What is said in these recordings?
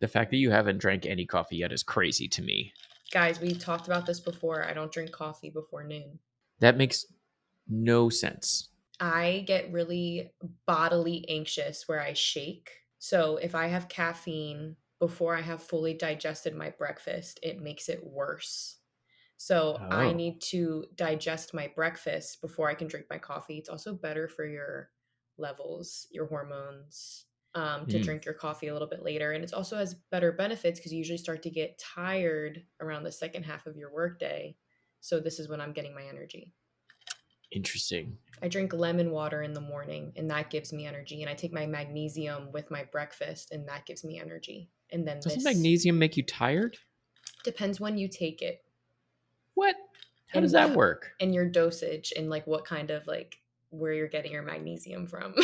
The fact that you haven't drank any coffee yet is crazy to me. Guys, we talked about this before. I don't drink coffee before noon. That makes no sense. I get really bodily anxious where I shake. So if I have caffeine before I have fully digested my breakfast, it makes it worse. So I Oh. need to digest my breakfast before I can drink my coffee. It's also better for your levels, your hormones, to Mm. drink your coffee a little bit later. And it also has better benefits because you usually start to get tired around the second half of your workday. So this is when I'm getting my energy. Interesting. I drink lemon water in the morning and that gives me energy. And I take my magnesium with my breakfast and that gives me energy. And then Doesn't this magnesium make you tired? depends when you take it What? How does and that work? and your dosage and like what kind of like where you're getting your magnesium from.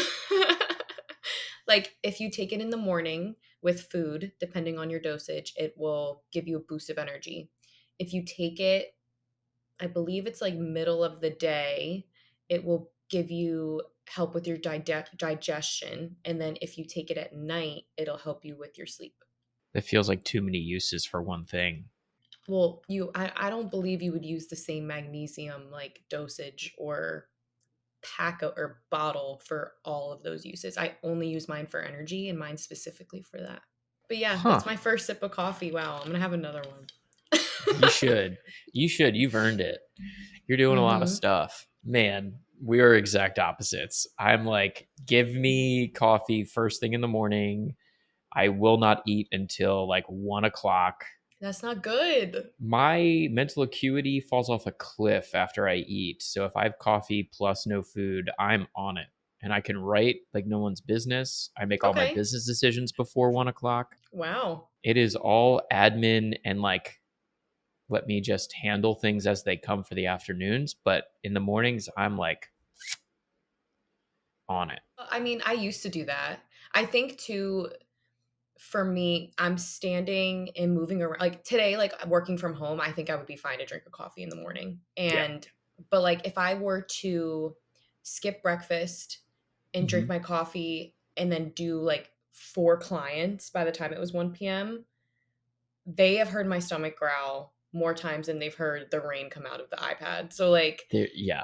Like if you take it in the morning with food, depending on your dosage, it will give you a boost of energy. If you take it, I believe it's like middle of the day, it will give you help with your digestion. And then if you take it at night, it'll help you with your sleep. That feels like too many uses for one thing. Well, I don't believe you would use the same magnesium like dosage or or bottle for all of those uses. I only use mine for energy and mine specifically for that. But yeah, Huh. that's my first sip of coffee. Wow, I'm gonna have another one. You should. You should. You've earned it. You're doing a lot of Mm-hmm. stuff. Man, we are exact opposites. I'm like, give me coffee first thing in the morning. I will not eat until like 1 o'clock. That's not good. My mental acuity falls off a cliff after I eat. So if I have coffee plus no food, I'm on it. And I can write like no one's business. I make all my Okay. business decisions before 1 o'clock. Wow. It is all admin and like let me just handle things as they come for the afternoons. But in the mornings, I'm like on it. I mean, I used to do that. I think too, for me, I'm standing and moving around. Like today, like working from home, I think I would be fine to drink a coffee in the morning. Yeah. But like if I were to skip breakfast and drink Mhm. my coffee and then do like four clients by the time it was 1 p.m., they have heard my stomach growl more times than they've heard the rain come out of the iPad. So like Yeah.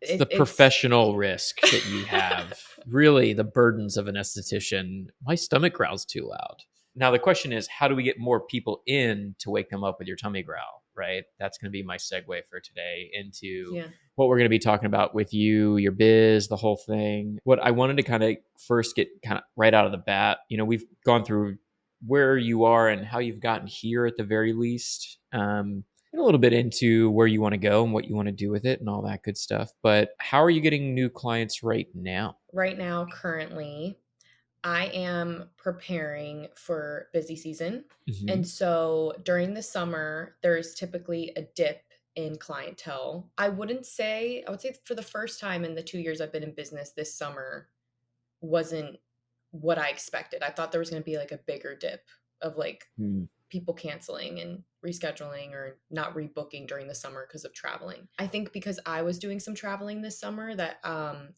It's the it's professional risk that you have. Really, the burdens of an esthetician. My stomach growls too loud. Now, the question is, how do we get more people in to wake them up with your tummy growl, right? That's going to be my segue for today into yeah. what we're going to be talking about with you, your biz, the whole thing. What I wanted to kind of first get kind of right out of the bat, we've gone through where you are and how you've gotten here at the very least. And a little bit into where you want to go and what you want to do with it and all that good stuff. But how are you getting new clients right now? Right now, currently, I am preparing for busy season. Hmm. And so during the summer, there's typically a dip in clientele. I would say for the first time in the 2 years I've been in business, this summer wasn't what I expected. I thought there was going to be like a bigger dip of like Hmm. people canceling and rescheduling or not rebooking during the summer because of traveling. I think because I was doing some traveling this summer that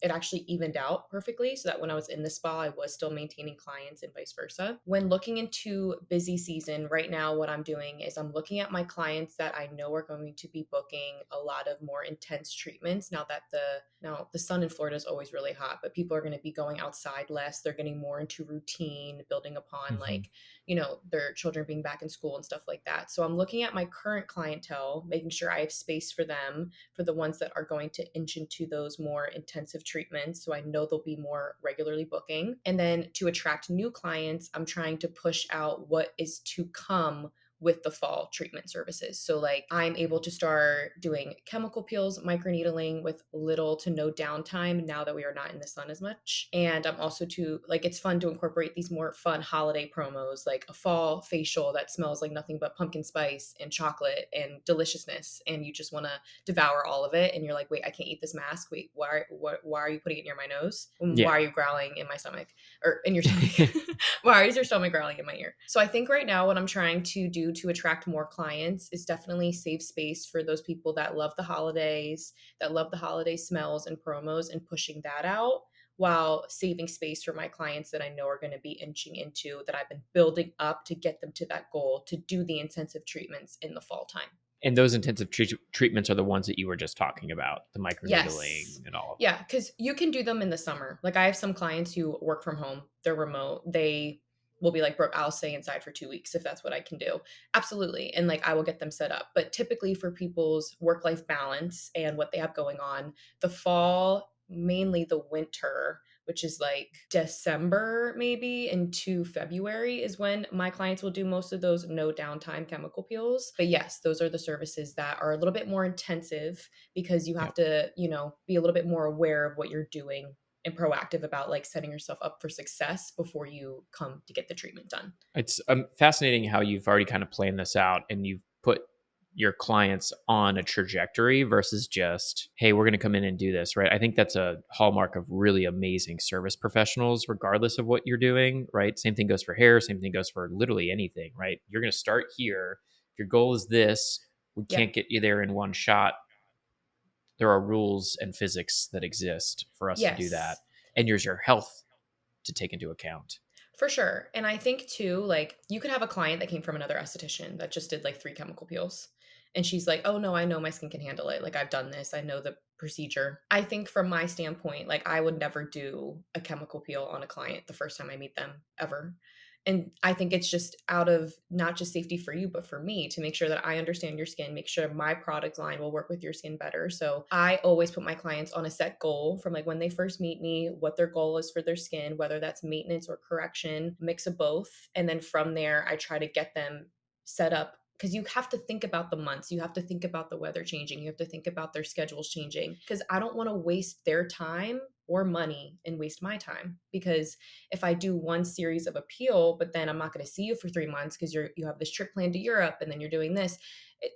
it actually evened out perfectly so that when I was in the spa, I was still maintaining clients and vice versa. When looking into busy season right now, what I'm doing is I'm looking at my clients that I know are going to be booking a lot of more intense treatments now the sun in Florida is always really hot, but people are going to be going outside less. They're getting more into routine, building upon Hmm. like their children being back in school and stuff like that. So I'm looking at my current clientele, making sure I have space for them, for the ones that are going to inch into those more intensive treatments. So I know they'll be more regularly booking. And then to attract new clients, I'm trying to push out what is to come with the fall treatment services. So like I'm able to start doing chemical peels, microneedling with little to no downtime now that we are not in the sun as much. And I'm also to like it's fun to incorporate these more fun holiday promos like a fall facial that smells like nothing but pumpkin spice and chocolate and deliciousness and you just want to devour all of it and you're like, "Wait, I can't eat this mask. Wait, why are you putting it near my nose? Yeah. Why are you growling in my stomach or in your stomach?" Why is your stomach growling in my ear? So I think right now what I'm trying to do to attract more clients is definitely save space for those people that love the holidays, that love the holiday smells and promos and pushing that out while saving space for my clients that I know are going to be inching into, that I've been building up to get them to that goal to do the intensive treatments in the fall time. And those intensive treatments are the ones that you were just talking about, the Yes. microneedling and all of Yeah, that. because you can do them in the summer. Like, I have some clients who work from home, they're remote. They will be like, Brooke, I'll stay inside for 2 weeks if that's what I can do. Absolutely. And like, I will get them set up. But typically, for people's work life balance and what they have going on, the fall, mainly the winter, which is like December maybe into February, is when my clients will do most of those no downtime chemical peels. But yes, those are the services that are a little bit more intensive, because you have Yep. to, be a little bit more aware of what you're doing and proactive about like setting yourself up for success before you come to get the treatment done. It's fascinating how you've already kind of planned this out and you've put your clients on a trajectory versus just, hey, we're going to come in and do this, right? I think that's a hallmark of really amazing service professionals, regardless of what you're doing, right? Same thing goes for hair, same thing goes for literally anything, right? You're going to start here. If your goal is this, we Yep. can't get you there in one shot. There are rules and physics that exist for us to do that. Yes. And there's your health to take into account. For sure. And I think too, like, you could have a client that came from another esthetician that just did like 3 chemical peels. And she's like, oh no, I know my skin can handle it. Like, I've done this, I know the procedure. I think from my standpoint, like, I would never do a chemical peel on a client the first time I meet them ever. And I think it's just out of not just safety for you, but for me, to make sure that I understand your skin, make sure my product line will work with your skin better. So I always put my clients on a set goal from like when they first meet me, what their goal is for their skin, whether that's maintenance or correction, mix of both. And then from there, I try to get them set up, because you have to think about the months, you have to think about the weather changing, you have to think about their schedules changing, because I don't want to waste their time or money and waste my time. Because if I do one series of appeal, but then I'm not going to see you for 3 months because you have this trip planned to Europe and then you're doing this,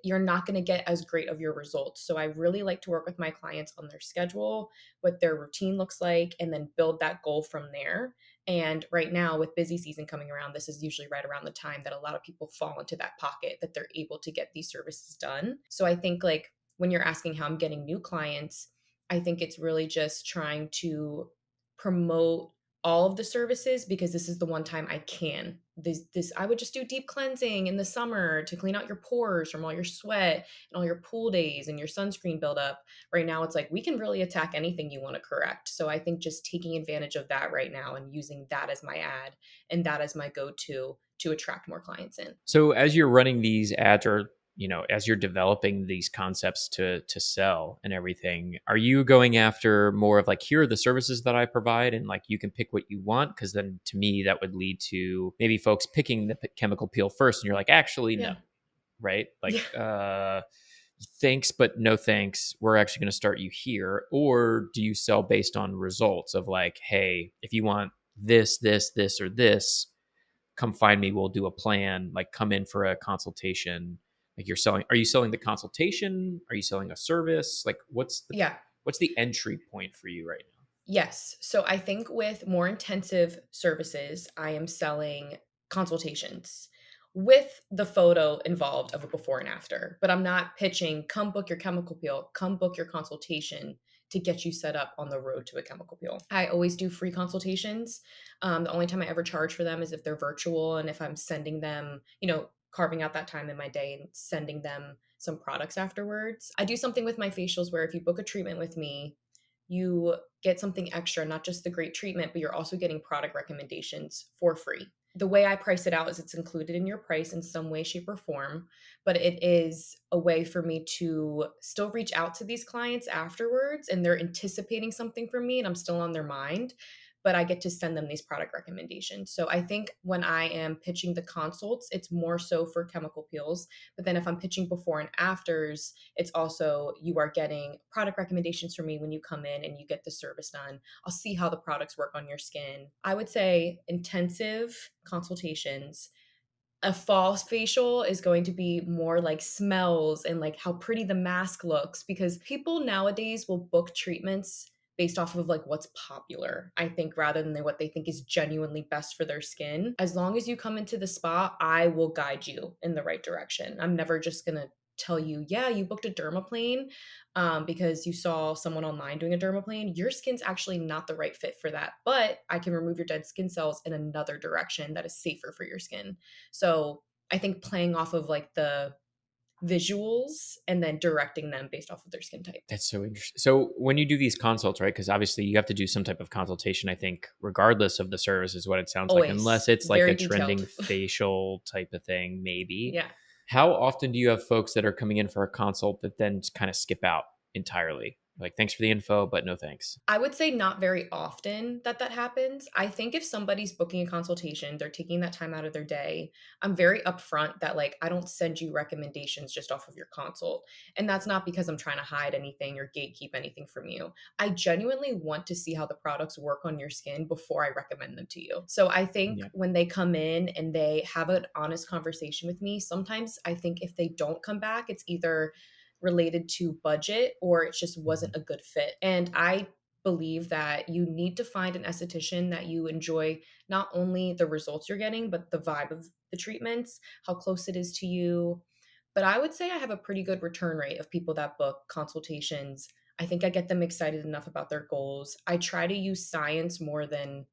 you're not going to get as great of your results. So I really like to work with my clients on their schedule, what their routine looks like, and then build that goal from there. And right now, with busy season coming around, this is usually right around the time that a lot of people fall into that pocket that they're able to get these services done. So I think, like, when you're asking how I'm getting new clients, I think it's really just trying to promote all of the services, because this is the one time I can. This I would just do deep cleansing in the summer to clean out your pores from all your sweat and all your pool days and your sunscreen buildup. Right now, it's like we can really attack anything you want to correct. So I think just taking advantage of that right now and using that as my ad and that as my go-to to attract more clients in. So as you're running these ads, or as you're developing these concepts to sell and everything, are you going after more of like, here are the services that I provide and like you can pick what you want? Because then to me that would lead to maybe folks picking the chemical peel first and you're like, actually no, Yeah. right? Yeah. Like thanks but no thanks, we're actually going to start you here. Or do you sell based on results of like, hey, if you want this or this, come find me, we'll do a plan, like come in for a consultation. Like, are you selling the consultation, are you selling a service? Like Yeah. what's the entry point for you right now? Yes. So I think with more intensive services, I am selling consultations with the photo involved of a before and after. But I'm not pitching, come book your chemical peel, come book your consultation to get you set up on the road to a chemical peel. I always do free consultations. The only time I ever charge for them is if they're virtual and if I'm sending them, carving out that time in my day and sending them some products afterwards. I do something with my facials where if you book a treatment with me, you get something extra, not just the great treatment, but you're also getting product recommendations for free. The way I price it out is it's included in your price in some way, shape, or form, but it is a way for me to still reach out to these clients afterwards and they're anticipating something from me and I'm still on their mind, but I get to send them these product recommendations. So I think when I am pitching the consults, it's more so for chemical peels. But then if I'm pitching before and afters, it's also you are getting product recommendations from me when you come in and you get the service done. I'll see how the products work on your skin. I would say intensive consultations. A false facial is going to be more like smells and like how pretty the mask looks, because people nowadays will book treatments based off of like what's popular, I think, rather than what they think is genuinely best for their skin. As long as you come into the spa, I will guide you in the right direction. I'm never just going to tell you, yeah, you booked a dermaplane because you saw someone online doing a dermaplane. Your skin's actually not the right fit for that, but I can remove your dead skin cells in another direction that is safer for your skin. So I think playing off of like the visuals and then directing them based off of their skin type. That's so interesting. So when you do these consults, right? Because obviously you have to do some type of consultation, I think, regardless of the service, is what it sounds like, Always unless it's like very a detailed. trending facial type of thing, maybe. Yeah. How often do you have folks that are coming in for a consult that then kind of skip out entirely? Like, thanks for the info, but no thanks. I would say not very often that that happens. I think if somebody's booking a consultation, they're taking that time out of their day. I'm very upfront that like I don't send you recommendations just off of your consult. And that's not because I'm trying to hide anything or gatekeep anything from you. I genuinely want to see how the products work on your skin before I recommend them to you. So I think Yeah. when they come in and they have an honest conversation with me, sometimes I think if they don't come back, it's either related to budget or it just Mhm. wasn't a good fit. And I believe that you need to find an esthetician that you enjoy not only the results you're getting, but the vibe of the treatments, how close it is to you. But I would say I have a pretty good return rate of people that book consultations. I think I get them excited enough about their goals. I try to use science more than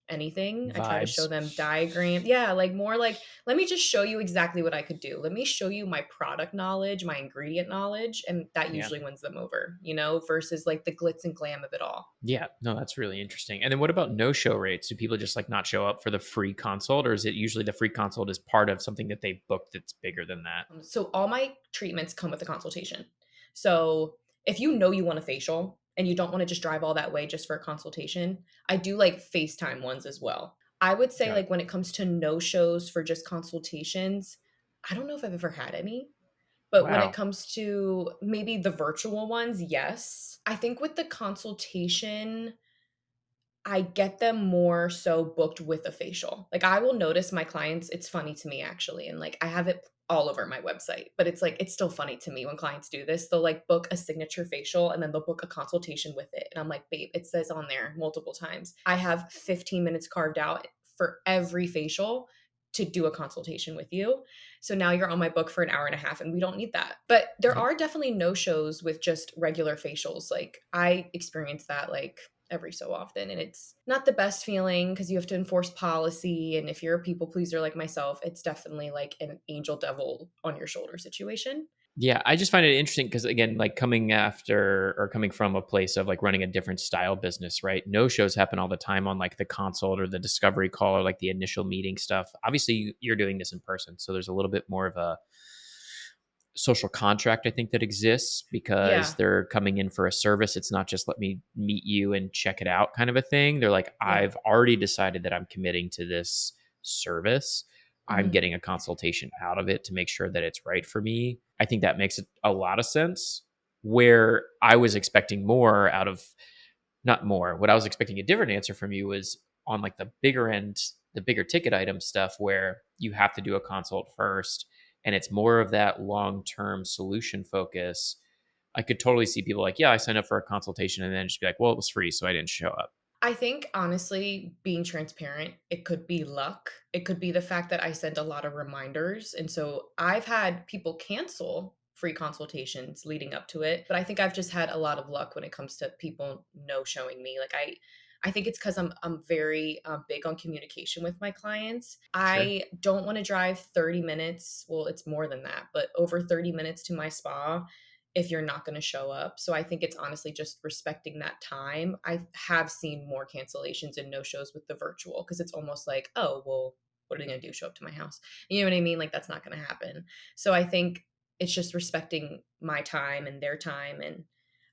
anything. I try to show Vibes. them diagram. Yeah, like more like, let me just show you exactly what I could do. Let me show you my product knowledge, my ingredient knowledge, and that Yeah. usually wins them over, you know, versus like the glitz and glam of it all. Yeah. No, that's really interesting. And then what about no show rates? Do people just like not show up for the free consult, or is it usually the free consult is part of something that they booked that's bigger than that? So all my treatments come with a consultation. So if you know you want a facial and you don't want to just drive all that way just for a consultation, I do like FaceTime ones as well. I would say Got it. like when it comes to no shows for just consultations, I don't know if I've ever had any. But when it Wow. comes to maybe the virtual ones, yes. I think with the consultation, I get them more so booked with a facial. Like I will notice my clients, it's funny to me actually, and like I have it all over my website, but it's like it's still funny to me when clients do this. They'll like book a signature facial and then they'll book a consultation with it. And I'm like, babe, it says on there multiple times. I have 15 minutes carved out for every facial to do a consultation with you. So now you're on my book for an hour and a half and we don't need that. But there Yep. are definitely no shows with just regular facials. Like I experience that like every so often. And it's not the best feeling because you have to enforce policy. And if you're a people pleaser like myself, it's definitely like an angel devil on your shoulder situation. Yeah, I just find it interesting because again, like coming after or coming from a place of like running a different style business, right? No shows happen all the time on like the consult or the discovery call or like the initial meeting stuff. Obviously, you're doing this in person, so there's a little bit more of a social contract I think that exists because Yeah. they're coming in for a service. It's not just let me meet you and check it out kind of a thing. They're like, Yeah. I've already decided that I'm committing to this service. I'm Mhm. getting a consultation out of it to make sure that it's right for me. I think that makes a lot of sense. Where I was expecting more out of not more, what I was expecting a different answer from you was on like the bigger end, the bigger ticket item stuff where you have to do a consult first and it's more of that long-term solution focus. I could totally see people like, yeah, I signed up for a consultation and then just be like, well, it was free, so I didn't show up. I think honestly, being transparent, it could be luck. It could be the fact that I send a lot of reminders. And so I've had people cancel free consultations leading up to it, but I think I've just had a lot of luck when it comes to people no showing me. Like I think it's because I'm very big on communication with my clients. Sure. I don't want to drive 30 minutes. Well, it's more than that, but over 30 minutes to my spa if you're not going to show up. So I think it's honestly just respecting that time. I have seen more cancellations and no shows with the virtual because it's almost like, oh, well, what are they going to do? Show up to my house? You know what I mean? Like that's not going to happen. So I think it's just respecting my time and their time. And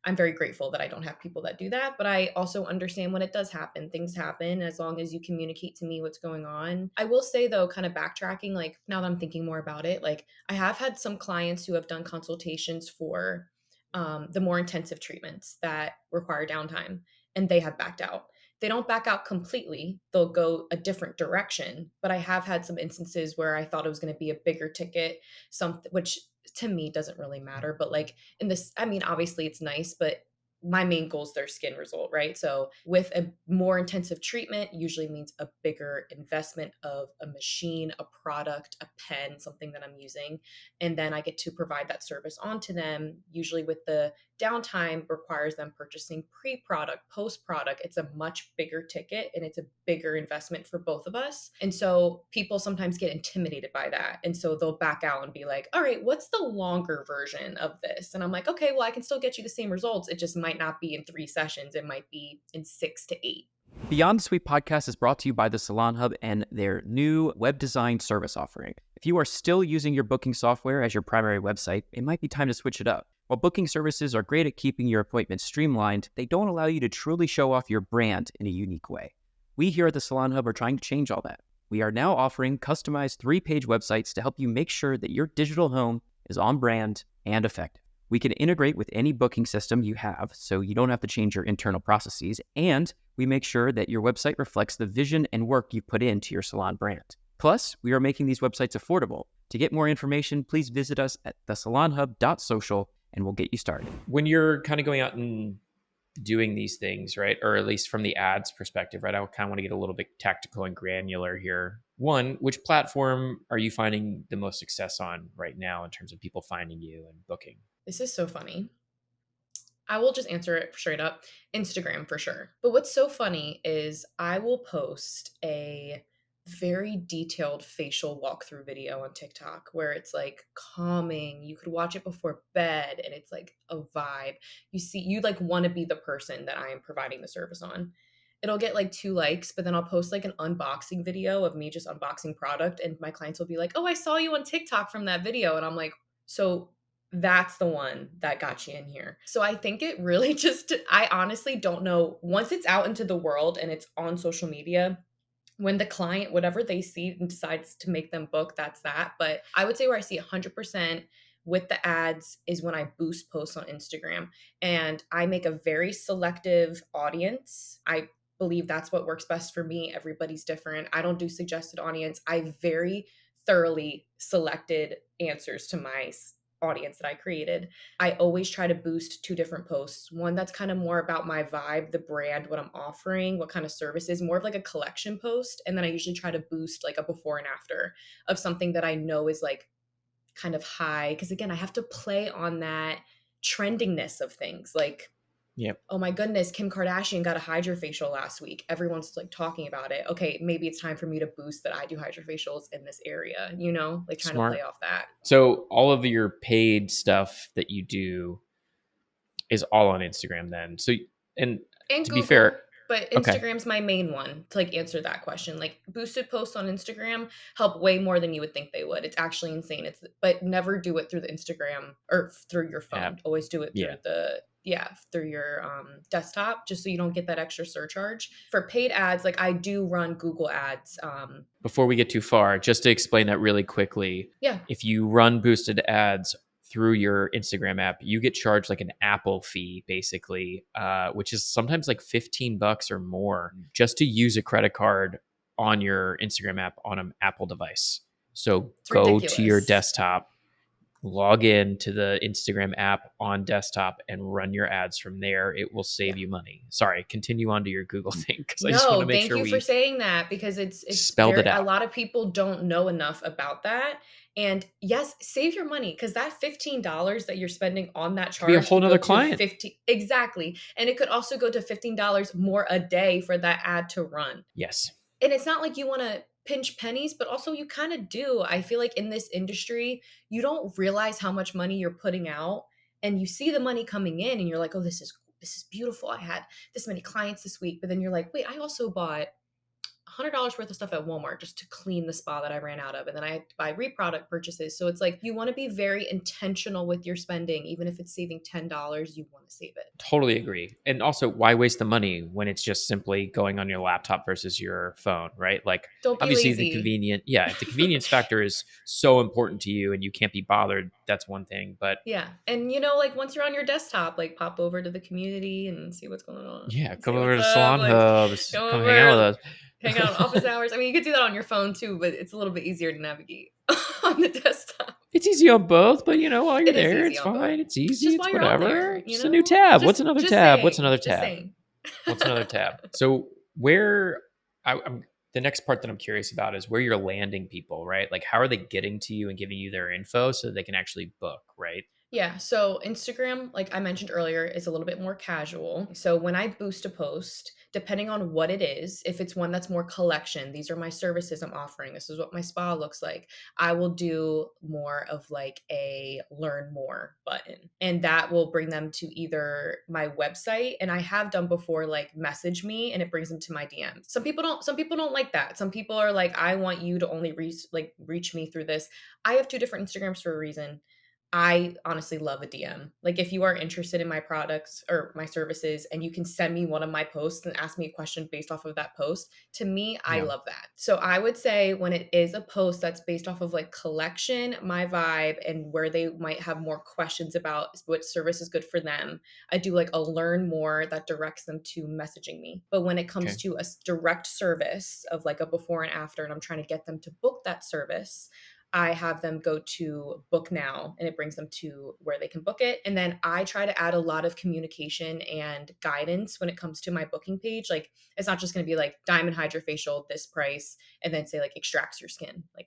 I'm very grateful that I don't have people that do that. But I also understand when it does happen, things happen as long as you communicate to me what's going on. I will say, though, kind of backtracking, like now that I'm thinking more about it, like I have had some clients who have done consultations for the more intensive treatments that require downtime, and they have backed out. They don't back out completely, they'll go a different direction. But I have had some instances where I thought it was going to be a bigger ticket, something which to me doesn't really matter. But like in this, I mean, obviously it's nice, but my main goal is their skin result, right? So with a more intensive treatment, usually means a bigger investment of a machine, a product, a pen, something that I'm using. And then I get to provide that service onto them, usually with the downtime requires them purchasing pre-product, post-product. It's a much bigger ticket and it's a bigger investment for both of us. And so people sometimes get intimidated by that. And so they'll back out and be like, all right, what's the longer version of this? And I'm like, okay, well, I can still get you the same results. It just might not be in 3 sessions. It might be in 6 to 8. Beyond the Suite podcast is brought to you by the Salon Hub and their new web design service offering. If you are still using your booking software as your primary website, it might be time to switch it up. While booking services are great at keeping your appointments streamlined, they don't allow you to truly show off your brand in a unique way. We here at the Salon Hub are trying to change all that. We are now offering customized 3-page websites to help you make sure that your digital home is on brand and effective. We can integrate with any booking system you have, so you don't have to change your internal processes, and we make sure that your website reflects the vision and work you put into your salon brand. Plus, we are making these websites affordable. To get more information, please visit us at thesalonhub.social and we'll get you started. When you're kind of going out and doing these things, right? Or at least from the ads perspective, right? I kind of want to get a little bit tactical and granular here. One, which platform are you finding the most success on right now in terms of people finding you and booking? This is so funny. I will just answer it straight up. Instagram for sure. But what's so funny is I will post a very detailed facial walkthrough video on TikTok where it's like calming. You could watch it before bed and it's like a vibe. You like want to be the person that I am providing the service on. It'll get like 2 likes, but then I'll post like an unboxing video of me just unboxing product and my clients will be like, "Oh, I saw you on TikTok from that video." And I'm like, "So that's the one that got you in here." So I think it really I honestly don't know. Once it's out into the world and it's on social media, when the client, whatever they see and decides to make them book, that's that. But I would say where I see 100% with the ads is when I boost posts on Instagram and I make a very selective audience. I believe that's what works best for me. Everybody's different. I don't do suggested audience. I very thoroughly selected answers to my audience that I created. I always try to boost 2 different posts. One that's kind of more about my vibe, the brand, what I'm offering, what kind of services, more of like a collection post. And then I usually try to boost like a before and after of something that I know is like kind of high. Cause again, I have to play on that trendiness of things. Like, Yep. oh my goodness, Kim Kardashian got a hydrofacial last week. Everyone's like talking about it. Okay, maybe it's time for me to boost that I do hydrofacials in this area, like trying Smart. to play off that. So all of your paid stuff that you do is all on Instagram then. So, and to Google, be fair, but okay. Instagram's my main one to like answer that question. Like boosted posts on Instagram help way more than you would think they would. It's actually insane. But never do it through the Instagram or through your phone. App. Always do it through through your desktop, just so you don't get that extra surcharge. For paid ads, like I do run Google ads. Before we get too far, just to explain that really quickly. Yeah. If you run boosted ads through your Instagram app, you get charged like an Apple fee, basically, which is sometimes like $15 or more just to use a credit card on your Instagram app on an Apple device. So go to your desktop, log in to the Instagram app on desktop and run your ads from there. It will save you money. Sorry, continue on to your Google thing because I just want to make sure thank you for saying that because it's spelled it out. A lot of people don't know enough about that. And yes, save your money because that $15 that you're spending on that charge could be a whole nother client. Exactly. And it could also go to $15 more a day for that ad to run. Yes. And it's not like you want to pinch pennies, but also you kind of do. I feel like in this industry, you don't realize how much money you're putting out and you see the money coming in and you're like, oh, this is beautiful. I had this many clients this week. But then you're like, wait, I also bought $100 worth of stuff at Walmart just to clean the spa that I ran out of. And then I had to buy reproduct purchases. So it's like, you want to be very intentional with your spending. Even if it's saving $10, you want to save it. Totally agree. And also, why waste the money when it's just simply going on your laptop versus your phone, right? Like, don't be obviously lazy. the convenience factor is so important to you and you can't be bothered. That's one thing, but yeah. And like once you're on your desktop, like pop over to the community and see what's going on. Yeah. Come over to Salon Hub. Come hang out with us. hang out on office hours. I mean, you could do that on your phone too, but it's a little bit easier to navigate on the desktop. It's easy on both, but while you're It is there, easy it's on both. fine. It's easy. Just It's while you're on whatever. there, Just a new tab. What's another just tab? What's another saying, just tab? saying. What's another tab? So where I'm the next part that I'm curious about is where you're landing people, right? Like how are they getting to you and giving you their info so that they can actually book, right? Yeah, so Instagram, like I mentioned earlier, is a little bit more casual. So when I boost a post, depending on what it is, if it's one that's more collection, these are my services I'm offering, this is what my spa looks like, I will do more of like a learn more button. And that will bring them to either my website, and I have done before like message me and it brings them to my DMs. Some people don't like that. Some people are like, I want you to only reach me through this. I have two different Instagrams for a reason. I honestly love a DM. Like if you are interested in my products or my services and you can send me one of my posts and ask me a question based off of that post, to me, I Yeah. love that. So I would say when it is a post that's based off of like collection, my vibe, and where they might have more questions about what service is good for them, I do like a learn more that directs them to messaging me. But when it comes Okay. to a direct service of like a before and after, and I'm trying to get them to book that service, I have them go to book now and it brings them to where they can book it. And then I try to add a lot of communication and guidance when it comes to my booking page. Like it's not just going to be like diamond hydrofacial, this price, and then say like extracts your skin. Like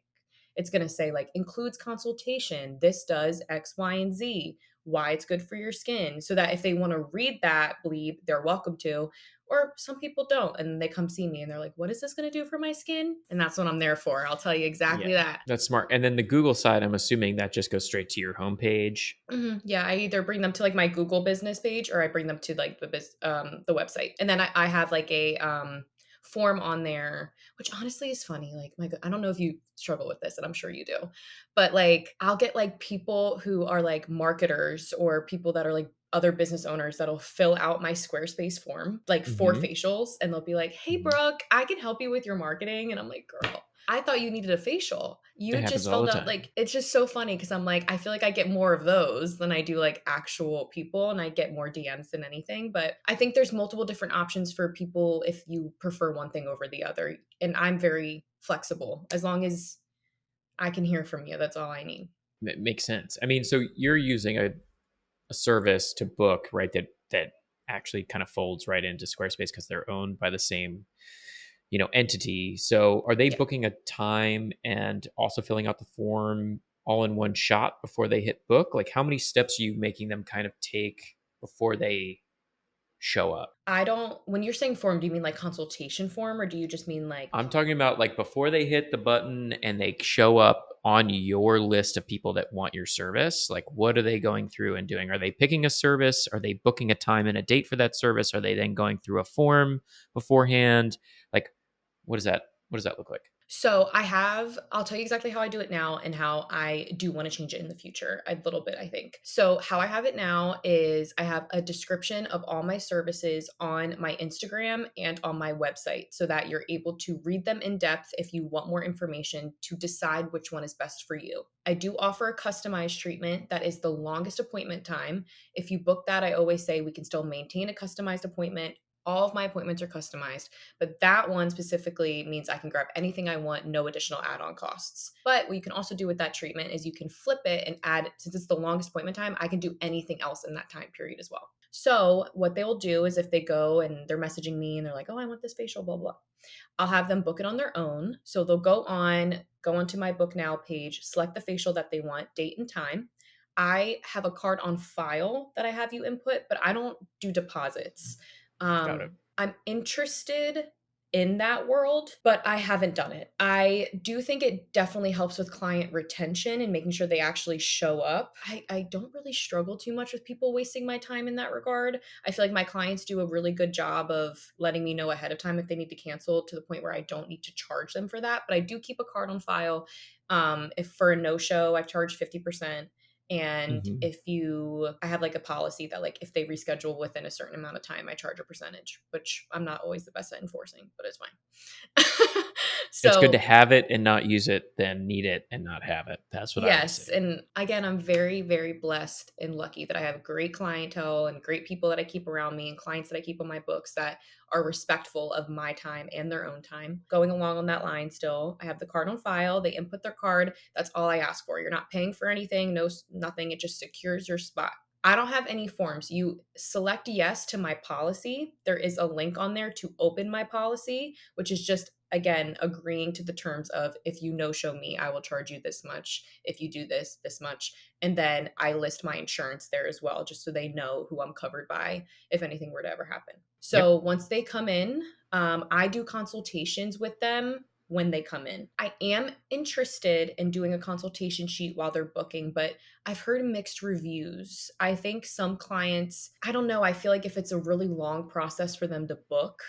it's going to say like includes consultation. This does X, Y, and Z, why it's good for your skin. So that if they want to read that bleed, they're welcome to. Or some people don't and they come see me and they're like, what is this going to do for my skin? And that's what I'm there for. I'll tell you Yeah. exactly that. That's smart. And then the Google side, I'm assuming that just goes straight to your homepage. Yeah, I either bring them to like my Google business page or I bring them to like the website. And then I have like a form on there, which honestly is funny. Like I don't know if you struggle with this, and I'm sure you do, but like I'll get like people who are like marketers or people that are like other business owners that'll fill out my Squarespace form like for Hmm. facials, and they'll be like, "Hey, Hmm. Brooke, I can help you with your marketing," and I'm like, "Girl, I thought you needed a facial. It You happens just all the filled out," time. like it's just so funny because I'm like, I feel like I get more of those than I do like actual people, and I get more DMs than anything. But I think there's multiple different options for people if you prefer one thing over the other. And I'm very flexible. As long as I can hear from you, that's all I need. It makes sense. I mean, so you're using a service to book, right? That actually kind of folds right into Squarespace because they're owned by the same entity. So are they Yeah. booking a time and also filling out the form all in one shot before they hit book? Like how many steps are you making them kind of take before they show up? I don't, when you're saying form, do you mean like consultation form or do you just mean like, I'm talking about like before they hit the button and they show up on your list of people that want your service. Like what are they going through and doing? Are they picking a service? Are they booking a time and a date for that service? Are they then going through a form beforehand? Like what does that look like? so I'll tell you exactly how I do it now and how I do want to change it in the future a little bit, I think. So, how I have it now is I have a description of all my services on my Instagram and on my website so that you're able to read them in depth if you want more information to decide which one is best for you. I do offer a customized treatment that is the longest appointment time. If you book that, I always say we can still maintain a customized appointment. All of my appointments are customized, but that one specifically means I can grab anything I want, no additional add on costs. But what you can also do with that treatment is you can flip it and add, since it's the longest appointment time, I can do anything else in that time period as well. So, what they'll do is if they go and they're messaging me and they're like, oh, I want this facial, blah, blah, I'll have them book it on their own. So, they'll go onto my book now page, select the facial that they want, date and time. I have a card on file that I have you input, but I don't do deposits. Got it. I'm interested in that world, but I haven't done it. I do think it definitely helps with client retention and making sure they actually show up. I don't really struggle too much with people wasting my time in that regard. I feel like my clients do a really good job of letting me know ahead of time if they need to cancel to the point where I don't need to charge them for that. But I do keep a card on file. If for a no show, I charge 50%. And Hmm. I have like a policy that like if they reschedule within a certain amount of time, I charge a percentage, which I'm not always the best at enforcing, but it's fine. It's good to So have it and not use it than need it and not have it. That's what I would yes, say. and again, I'm very, very blessed and lucky that I have great clientele and great people that I keep around me and clients that I keep on my books that are respectful of my time and their own time. Going along on that line still, I have the card on file. They input their card. That's all I ask for. You're not paying for anything, no nothing. It just secures your spot. I don't have any forms. You select yes to my policy. There is a link on there to open my policy, which is just again agreeing to the terms of if you no show me, I will charge you this much. If you do this much. And then I list my insurance there as well, just so they know who I'm covered by if anything were to ever happen. Yep. So once they come in, I do consultations with them when they come in. I am interested in doing a consultation sheet while they're booking, but I've heard mixed reviews. I think some clients, I don't know, I feel like if it's a really long process for them to book,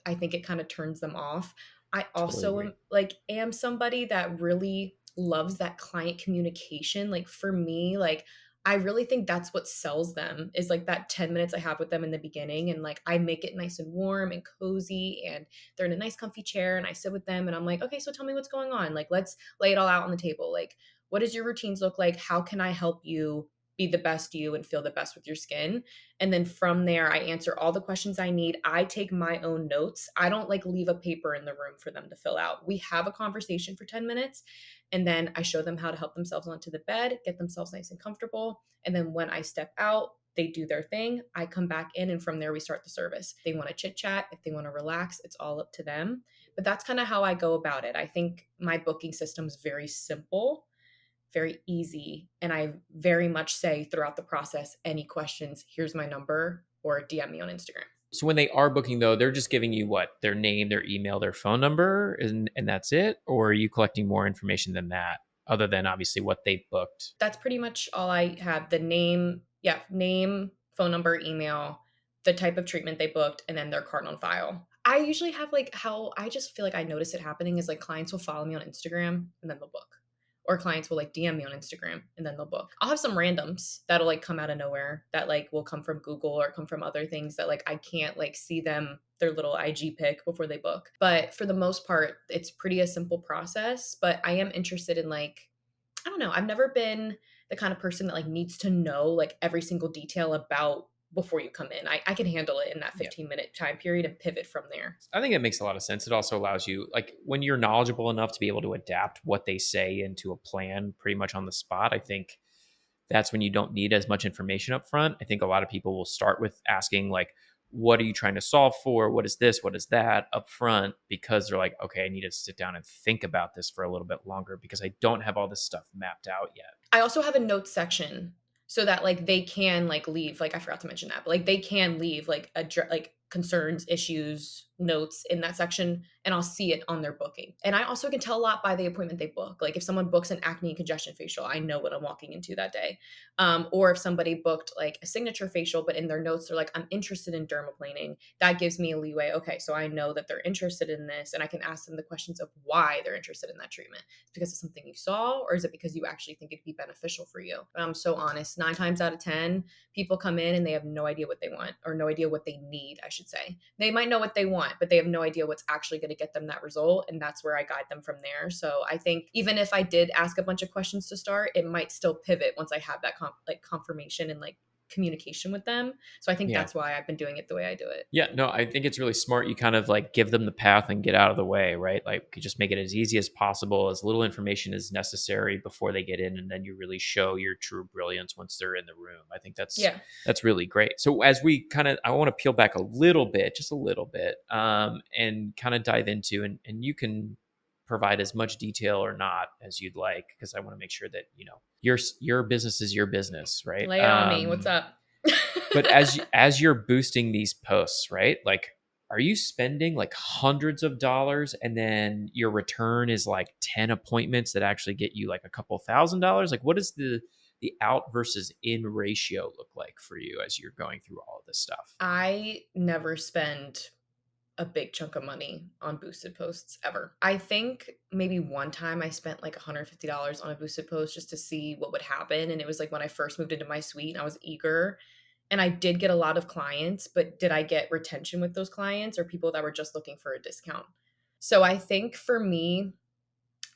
I think it kind of turns them off. I Totally also agree. am somebody that really loves that client communication. Like for me, like I really think that's what sells them is like that 10 minutes I have with them in the beginning and like I make it nice and warm and cozy and they're in a nice comfy chair and I sit with them and I'm like, "Okay, so tell me what's going on. Like let's lay it all out on the table. Like what does your routines look like? How can I help you be the best you and feel the best with your skin?" And then from there, I answer all the questions I need. I take my own notes. I don't like leave a paper in the room for them to fill out. We have a conversation for 10 minutes and then I show them how to help themselves onto the bed, get themselves nice and comfortable. And then when I step out, they do their thing. I come back in and from there we start the service. If they want to chit chat, if they want to relax, it's all up to them. But that's kind of how I go about it. I think my booking system is very simple, very easy. And I very much say throughout the process, any questions, here's my number or DM me on Instagram. So when they are booking though, they're just giving you what? Their name, their email, their phone number, and that's it? Or are you collecting more information than that, other than obviously what they booked? That's pretty much all I have. The name, yeah, name, phone number, email, the type of treatment they booked, and then their card on file. I usually have like how I just feel like I notice it happening is like clients will follow me on Instagram and then they'll book. Or clients will like DM me on Instagram and then they'll book. I'll have some randoms that'll like come out of nowhere that like will come from Google or come from other things that like I can't like see them their little IG pic before they book. But for the most part, it's pretty a simple process. But I am interested in like I don't know. I've never been the kind of person that like needs to know like every single detail about before you come in. I can handle it in that Yeah. 15-minute time period and pivot from there. I think it makes a lot of sense. It also allows you, like, when you're knowledgeable enough to be able to adapt what they say into a plan pretty much on the spot. I think that's when you don't need as much information up front. I think a lot of people will start with asking, like, what are you trying to solve for? What is this? What is that up front? Because they're like, okay, I need to sit down and think about this for a little bit longer because I don't have all this stuff mapped out yet. I also have a notes section so that like they can like leave. Like I forgot to mention that, but like they can leave like like concerns, issues, notes in that section, and I'll see it on their booking. And I also can tell a lot by the appointment they book. Like if someone books an acne and congestion facial, I know what I'm walking into that day. Or if somebody booked like a signature facial, but in their notes they're like, I'm interested in dermaplaning. That gives me a leeway. Okay, so I know that they're interested in this, and I can ask them the questions of why they're interested in that treatment. Because it's something you saw, or is it because you actually think it'd be beneficial for you? But I'm so honest, 9 times out of 10, people come in and they have no idea what they want or no idea what they need, I should say. They might know what they want, but they have no idea what's actually going to get them that result. And that's where I guide them from there. So I think even if I did ask a bunch of questions to start, it might still pivot once I have that confirmation and like communication with them. So I think Yeah. that's why I've been doing it the way I do it. Yeah, no, I think it's really smart. You kind of like give them the path and get out of the way, right? Like you just make it as easy as possible, as little information as necessary before they get in, and then you really show your true brilliance once they're in the room. I think Yeah. that's really great. So as we kind of, I want to peel back a little bit, just a little bit, and kind of dive into, and you can provide as much detail or not as you'd like, because I want to make sure that your business is your business, right? Lay it on me. What's up? But as you're boosting these posts, right? Like, are you spending like hundreds of dollars and then your return is like 10 appointments that actually get you like a couple $1,000? Like, what does the out versus in ratio look like for you as you're going through all of this stuff? I never spend a big chunk of money on boosted posts ever. I think maybe one time I spent like $150 on a boosted post just to see what would happen. And it was like when I first moved into my suite and I was eager. And I did get a lot of clients, but did I get retention with those clients or people that were just looking for a discount? So I think for me,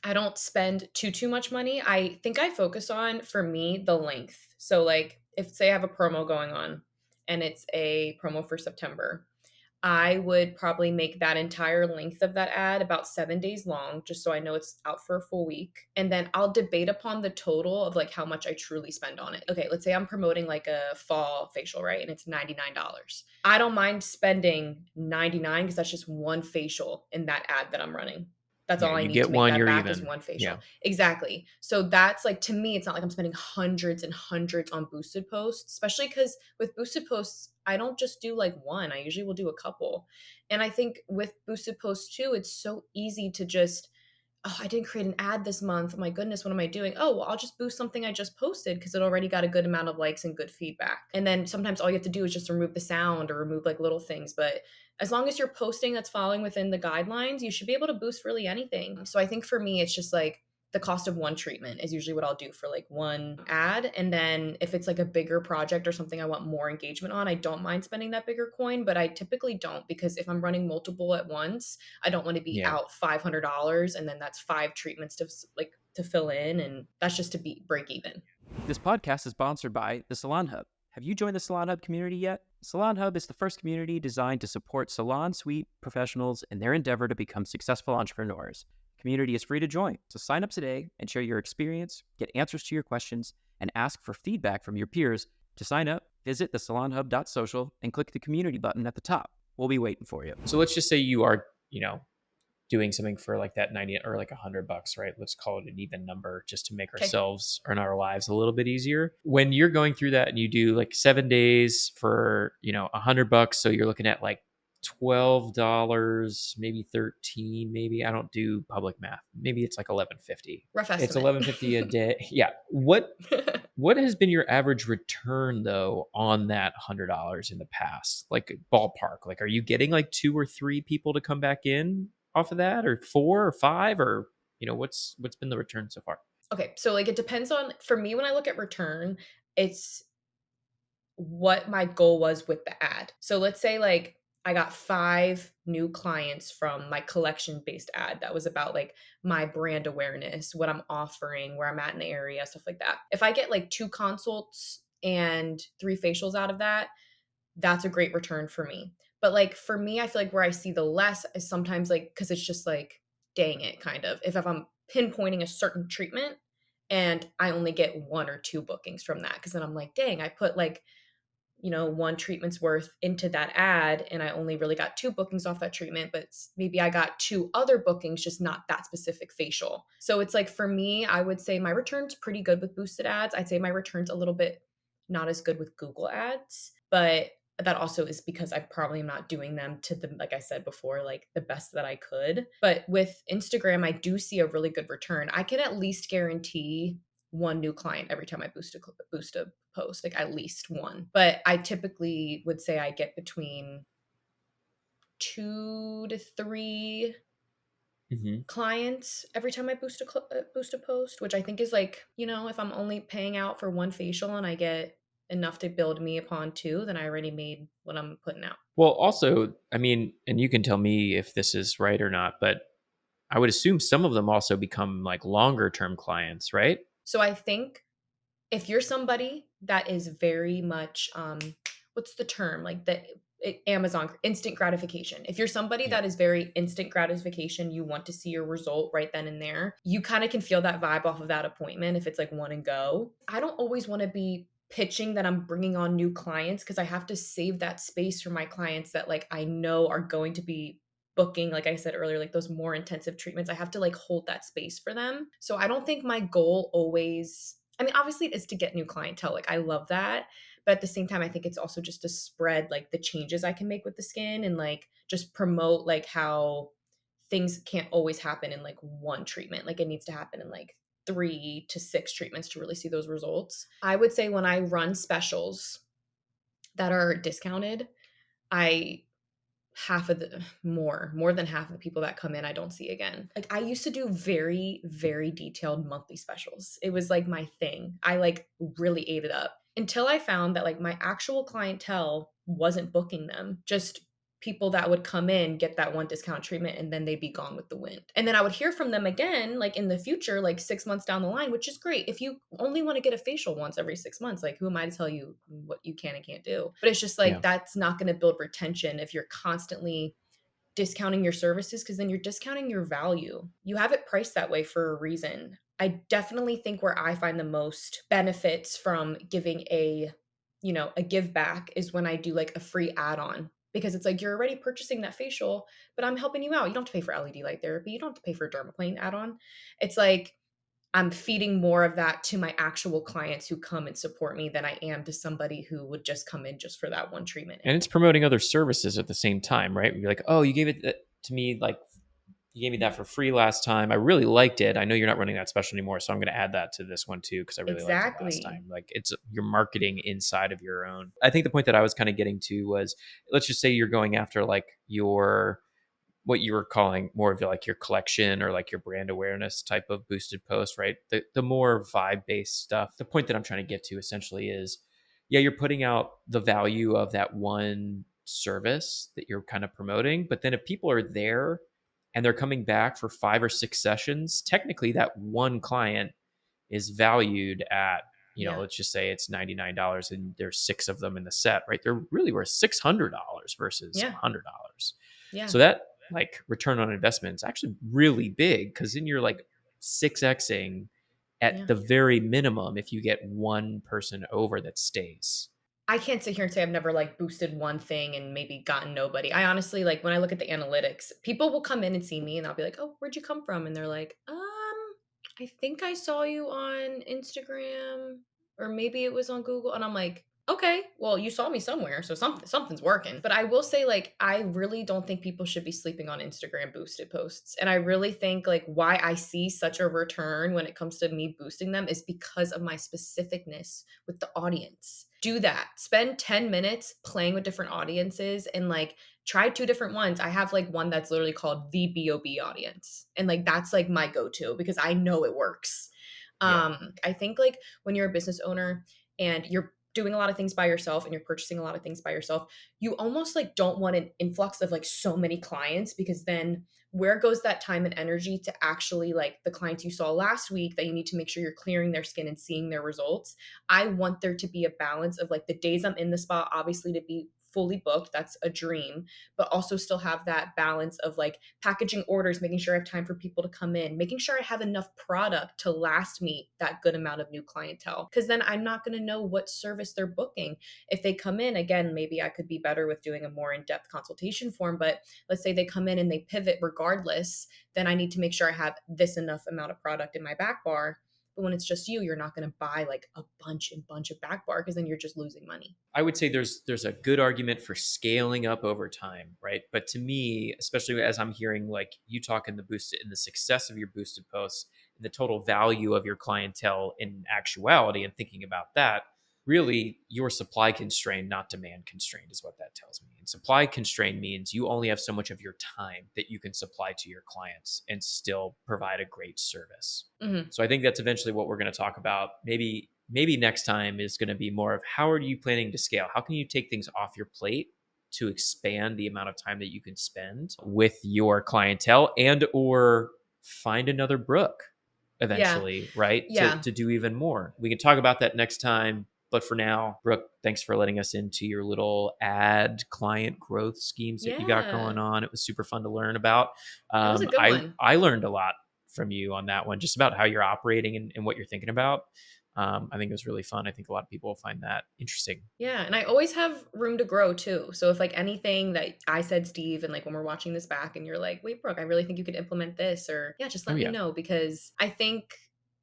I don't spend too much money. I think I focus on, for me, the length. So like if say I have a promo going on and it's a promo for September, I would probably make that entire length of that ad about 7 days long, just so I know it's out for a full week. And then I'll debate upon the total of like how much I truly spend on it. Okay, let's say I'm promoting like a fall facial, right? And it's $99. I don't mind spending 99 because that's just one facial in that ad that I'm running. That's Yeah, all I you need to get make one, that you're back is even. one Yeah. facial. Exactly. So that's like, to me, it's not like I'm spending hundreds and hundreds on boosted posts, especially because with boosted posts, I don't just do like one. I usually will do a couple. And I think with boosted posts too, it's so easy to just, oh, I didn't create an ad this month. Oh my goodness, what am I doing? Oh, well, I'll just boost something I just posted because it already got a good amount of likes and good feedback. And then sometimes all you have to do is just remove the sound or remove like little things. But as long as you're posting that's falling within the guidelines, you should be able to boost really anything. So I think for me, it's just like the cost of one treatment is usually what I'll do for like one ad. And then if it's like a bigger project or something I want more engagement on, I don't mind spending that bigger coin, but I typically don't, because if I'm running multiple at once, I don't want to be Yeah. out $500 and then that's 5 treatments to like to fill in, and that's just to be break even. This podcast is sponsored by the Salon Hub. Have you joined the Salon Hub community yet? Salon Hub is the first community designed to support salon suite professionals in their endeavor to become successful entrepreneurs. The community is free to join, so sign up today and share your experience, get answers to your questions, and ask for feedback from your peers. To sign up, visit thesalonhub.social and click the community button at the top. We'll be waiting for you. So let's just say you are, doing something for like that 90 or like $100, right? Let's call it an even number just to make Okay. ourselves and our lives a little bit easier. When you're going through that and you do like 7 days for, $100, so you're looking at like $12, maybe 13, maybe. I don't do public math. Maybe it's like 11.50. Rough It's estimate. 11.50 a day. Yeah. What has been your average return though on that $100 in the past? Like ballpark, like are you getting like 2 or 3 people to come back in off of that, or 4 or 5, or what's been the return so far? Okay, so like it depends on, for me when I look at return, it's what my goal was with the ad. So let's say like I got 5 new clients from my collection based ad that was about like my brand awareness, what I'm offering, where I'm at in the area, stuff like that. If I get like 2 consults and 3 facials out of that, that's a great return for me. But like for me, I feel like where I see the less is sometimes like, because it's just like, dang it, kind of. If I'm pinpointing a certain treatment and I only get 1 or 2 bookings from that, because then I'm like, dang, I put like, 1 treatment's worth into that ad and I only really got 2 bookings off that treatment, but maybe I got 2 other bookings, just not that specific facial. So it's like for me, I would say my return's pretty good with boosted ads. I'd say my return's a little bit not as good with Google ads, but that also is because I probably am not doing them to the, like I said before, like the best that I could. But with Instagram, I do see a really good return. I can at least guarantee 1 new client every time I boost a post, like at least 1. But I typically would say I get between 2 to 3 clients every time I boost a post, which I think is like, if I'm only paying out for 1 facial and I get enough to build me upon 2, then I already made what I'm putting out. Well, also, I mean, and you can tell me if this is right or not, but I would assume some of them also become like longer term clients, right? So I think if you're somebody that is very much what's the term, like the Amazon instant gratification, if you're somebody Yeah. that is very instant gratification, you want to see your result right then and there, you kind of can feel that vibe off of that appointment if it's like one and go. I don't always want to be pitching that I'm bringing on new clients, because I have to save that space for my clients that like I know are going to be booking, like I said earlier, like those more intensive treatments. I have to like hold that space for them. So I don't think my goal always, I mean, obviously it is to get new clientele. Like I love that. But at the same time, I think it's also just to spread like the changes I can make with the skin and like just promote like how things can't always happen in like 1 treatment. Like it needs to happen in like 3 to 6 treatments to really see those results. I would say when I run specials that are discounted, I half of the more than half of the people that come in I don't see again. Like I used to do very very detailed monthly specials. It was like my thing. I like really ate it up until I found that like my actual clientele wasn't booking them. Just people that would come in get that one discount treatment and then they'd be gone with the wind. And then I would hear from them again, like in the future, like 6 months down the line, which is great. If you only want to get a facial once every 6 months, like who am I to tell you what you can and can't do? But it's just like, Yeah. that's not going to build retention if you're constantly discounting your services, because then you're discounting your value. You have it priced that way for a reason. I definitely think where I find the most benefits from giving a give back is when I do like a free add-on, because it's like you're already purchasing that facial, but I'm helping you out. You don't have to pay for LED light therapy. You don't have to pay for a dermaplane add-on. It's like I'm feeding more of that to my actual clients who come and support me than I am to somebody who would just come in just for that one treatment. And it's promoting other services at the same time, right? You're like, oh, you gave it to me, like you gave me that for free last time. I really liked it. I know you're not running that special anymore, so I'm going to add that to this one too because I really liked it last Exactly. time. Like it's your marketing inside of your own. I think the point that I was kind of getting to was, let's just say you're going after like your what you were calling more of like your collection or like your brand awareness type of boosted post, right? The more vibe based stuff. The point that I'm trying to get to essentially is, yeah, you're putting out the value of that one service that you're kind of promoting, but then if people are there and they're coming back for 5 or 6 sessions, technically that one client is valued at, Yeah. let's just say it's $99 and there's 6 of them in the set, right? They're really worth $600 versus Yeah. $100. Yeah. So that like return on investment is actually really big because then you're like 6xing at Yeah. the very minimum if you get one person over that stays. I can't sit here and say I've never like boosted one thing and maybe gotten nobody. I honestly, like, when I look at the analytics, people will come in and see me and I'll be like, "Oh, where'd you come from?" And they're like, I think I saw you on Instagram or maybe it was on Google." And I'm like, "Okay, well, you saw me somewhere, so something's working." But I will say, like, I really don't think people should be sleeping on Instagram boosted posts. And I really think like why I see such a return when it comes to me boosting them is because of my specificness with the audience. Do that. Spend 10 minutes playing with different audiences and like try 2 different ones. I have like one that's literally called the BOB audience. And like that's like my go-to because I know it works. Yeah. I think like when you're a business owner and you're doing a lot of things by yourself and you're purchasing a lot of things by yourself, you almost like don't want an influx of like so many clients, because then where goes that time and energy to actually like the clients you saw last week that you need to make sure you're clearing their skin and seeing their results? I want there to be a balance of like the days I'm in the spa, obviously to be fully booked, that's a dream, but also still have that balance of like packaging orders, making sure I have time for people to come in, making sure I have enough product to last me that good amount of new clientele. Because then I'm not going to know what service they're booking. If they come in, again, maybe I could be better with doing a more in depth consultation form, but let's say they come in and they pivot regardless, then I need to make sure I have this enough amount of product in my back bar. But when it's just you, you're not going to buy like a bunch of back bar because then you're just losing money. I would say there's a good argument for scaling up over time, right? But to me, especially as I'm hearing like you talk in the success of your boosted posts and the total value of your clientele in actuality and thinking about that, really you're supply constrained, not demand constrained is what that tells me. And supply constrained means you only have so much of your time that you can supply to your clients and still provide a great service. Mm-hmm. So I think that's eventually what we're going to talk about. Maybe next time is going to be more of how are you planning to scale? How can you take things off your plate to expand the amount of time that you can spend with your clientele and or find another Brooke eventually, right? Yeah. To do even more. We can talk about that next time. But for now, Brooke, thanks for letting us into your little ad client growth schemes that you got going Yeah. on. It was super fun to learn about. It was a good one. I learned a lot from you on that one, just about how you're operating and what you're thinking about. I think it was really fun. I think a lot of people will find that interesting. Yeah, and I always have room to grow too. So if like anything that I said, Steve, and like when we're watching this back and you're like, "Wait, Brooke, I really think you could implement this," or yeah, just Oh, let me yeah. know, because I think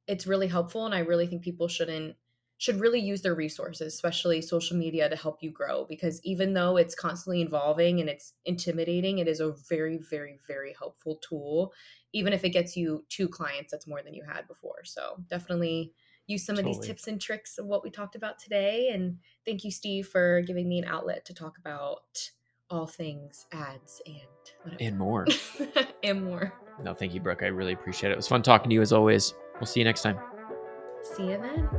it's really helpful and I really think people should really use their resources, especially social media, to help you grow, because even though it's constantly evolving and it's intimidating, it is a very, very, very helpful tool. Even if it gets you 2 clients, that's more than you had before. So definitely use some of these Totally. tips and tricks of what we talked about today. And thank you, Steve, for giving me an outlet to talk about all things ads and whatever. And more. And more. No, thank you, Brooke. I really appreciate it. It was fun talking to you as always. We'll see you next time. See you then.